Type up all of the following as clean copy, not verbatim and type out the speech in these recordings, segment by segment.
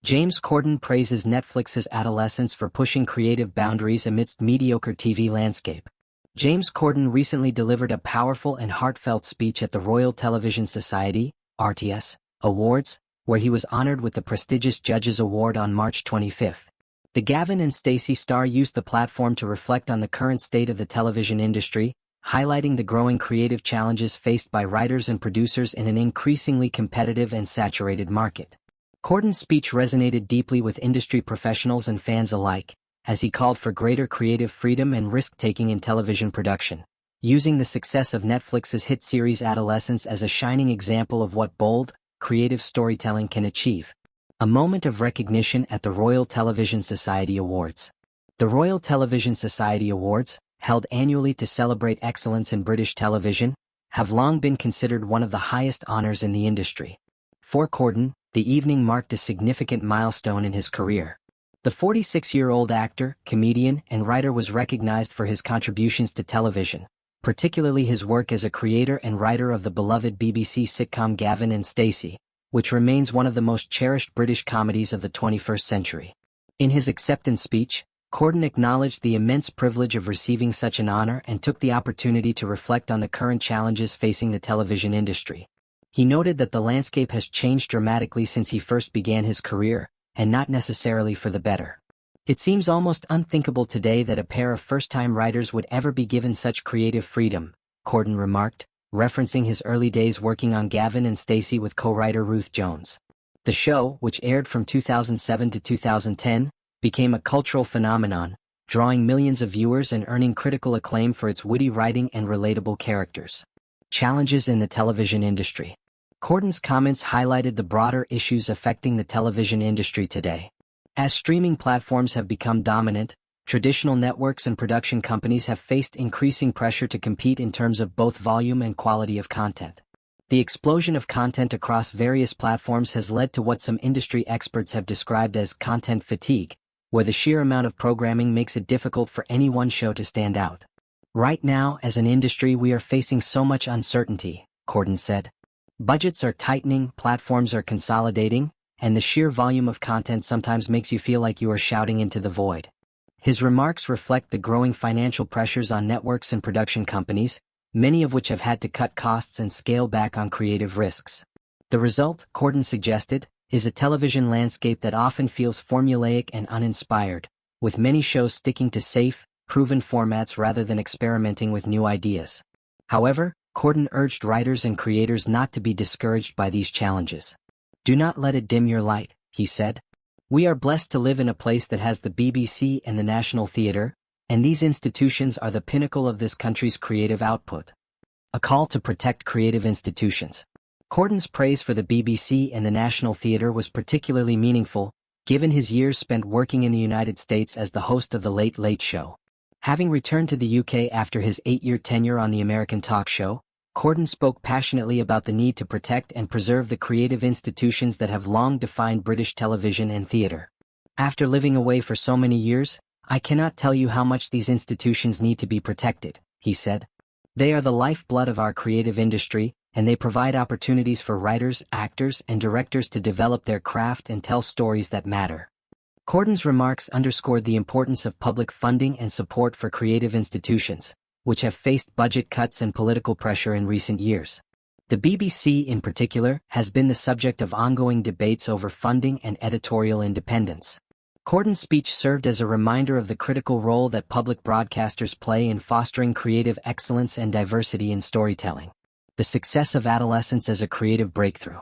James Corden praises Netflix's Adolescence for pushing creative boundaries amidst mediocre TV landscape. James Corden recently delivered a powerful and heartfelt speech at the Royal Television Society (RTS) Awards, where he was honored with the prestigious Judges Award on March 25. The Gavin and Stacey star used the platform to reflect on the current state of the television industry, highlighting the growing creative challenges faced by writers and producers in an increasingly competitive and saturated market. Corden's speech resonated deeply with industry professionals and fans alike, as he called for greater creative freedom and risk-taking in television production, using the success of Netflix's hit series Adolescence as a shining example of what bold, creative storytelling can achieve. A moment of recognition at the Royal Television Society Awards. The Royal Television Society Awards, held annually to celebrate excellence in British television, have long been considered one of the highest honors in the industry. For Corden, the evening marked a significant milestone in his career. The 46-year-old actor, comedian, and writer was recognized for his contributions to television, particularly his work as a creator and writer of the beloved BBC sitcom Gavin and Stacey, which remains one of the most cherished British comedies of the 21st century. In his acceptance speech, Corden acknowledged the immense privilege of receiving such an honor and took the opportunity to reflect on the current challenges facing the television industry. He noted that the landscape has changed dramatically since he first began his career, and not necessarily for the better. It seems almost unthinkable today that a pair of first-time writers would ever be given such creative freedom, Corden remarked, referencing his early days working on Gavin and Stacey with co-writer Ruth Jones. The show, which aired from 2007 to 2010, became a cultural phenomenon, drawing millions of viewers and earning critical acclaim for its witty writing and relatable characters. Challenges in the television industry. Corden's comments highlighted the broader issues affecting the television industry today. As streaming platforms have become dominant, traditional networks and production companies have faced increasing pressure to compete in terms of both volume and quality of content. The explosion of content across various platforms has led to what some industry experts have described as content fatigue, where the sheer amount of programming makes it difficult for any one show to stand out. Right now, as an industry, we are facing so much uncertainty, Corden said. Budgets are tightening, platforms are consolidating, and the sheer volume of content sometimes makes you feel like you are shouting into the void. His remarks reflect the growing financial pressures on networks and production companies, many of which have had to cut costs and scale back on creative risks. The result, Corden suggested, is a television landscape that often feels formulaic and uninspired, with many shows sticking to safe, proven formats rather than experimenting with new ideas. However, Corden urged writers and creators not to be discouraged by these challenges. "Do not let it dim your light," he said. "We are blessed to live in a place that has the BBC and the National Theatre, and these institutions are the pinnacle of this country's creative output." A call to protect creative institutions. Corden's praise for the BBC and the National Theatre was particularly meaningful, given his years spent working in the United States as the host of The Late Late Show. Having returned to the UK after his 8-year tenure on the American talk show, Corden spoke passionately about the need to protect and preserve the creative institutions that have long defined British television and theatre. "After living away for so many years, I cannot tell you how much these institutions need to be protected," he said. "They are the lifeblood of our creative industry, and they provide opportunities for writers, actors, and directors to develop their craft and tell stories that matter." Corden's remarks underscored the importance of public funding and support for creative institutions, which have faced budget cuts and political pressure in recent years. The BBC, in particular, has been the subject of ongoing debates over funding and editorial independence. Corden's speech served as a reminder of the critical role that public broadcasters play in fostering creative excellence and diversity in storytelling. The success of Adolescence as a creative breakthrough.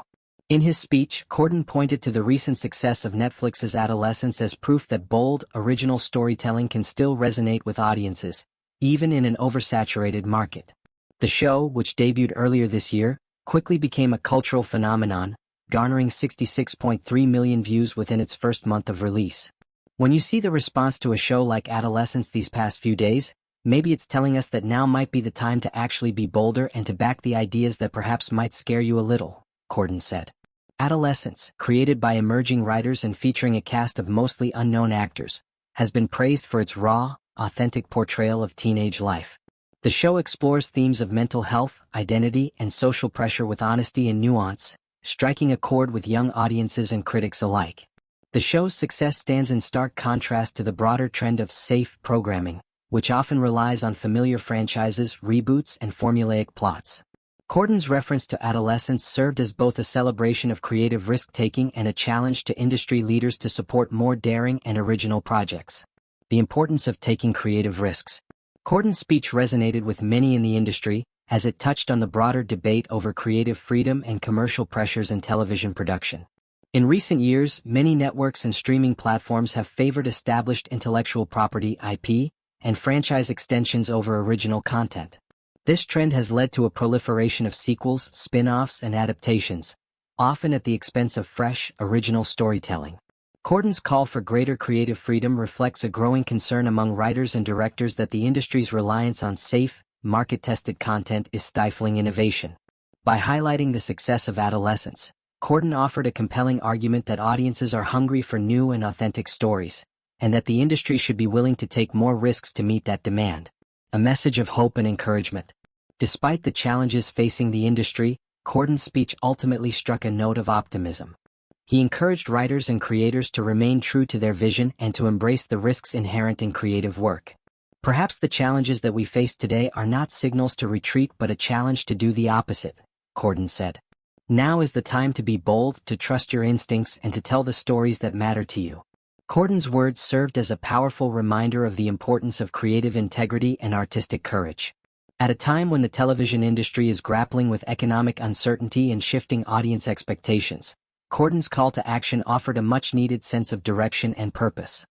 In his speech, Corden pointed to the recent success of Netflix's Adolescence as proof that bold, original storytelling can still resonate with audiences, even in an oversaturated market. The show, which debuted earlier this year, quickly became a cultural phenomenon, garnering 66.3 million views within its first month of release. When you see the response to a show like Adolescence these past few days, maybe it's telling us that now might be the time to actually be bolder and to back the ideas that perhaps might scare you a little, Corden said. Adolescence, created by emerging writers and featuring a cast of mostly unknown actors, has been praised for its raw, authentic portrayal of teenage life. The show explores themes of mental health, identity, and social pressure with honesty and nuance, striking a chord with young audiences and critics alike. The show's success stands in stark contrast to the broader trend of safe programming, which often relies on familiar franchises, reboots, and formulaic plots. Corden's reference to adolescence served as both a celebration of creative risk-taking and a challenge to industry leaders to support more daring and original projects. The importance of taking creative risks. Corden's speech resonated with many in the industry, as it touched on the broader debate over creative freedom and commercial pressures in television production. In recent years, many networks and streaming platforms have favored established intellectual property (IP) and franchise extensions over original content. This trend has led to a proliferation of sequels, spin-offs, and adaptations, often at the expense of fresh, original storytelling. Corden's call for greater creative freedom reflects a growing concern among writers and directors that the industry's reliance on safe, market-tested content is stifling innovation. By highlighting the success of Adolescence, Corden offered a compelling argument that audiences are hungry for new and authentic stories, and that the industry should be willing to take more risks to meet that demand. A message of hope and encouragement. Despite the challenges facing the industry, Corden's speech ultimately struck a note of optimism. He encouraged writers and creators to remain true to their vision and to embrace the risks inherent in creative work. Perhaps the challenges that we face today are not signals to retreat but a challenge to do the opposite, Corden said. Now is the time to be bold, to trust your instincts, and to tell the stories that matter to you. Corden's words served as a powerful reminder of the importance of creative integrity and artistic courage. At a time when the television industry is grappling with economic uncertainty and shifting audience expectations, Corden's call to action offered a much-needed sense of direction and purpose.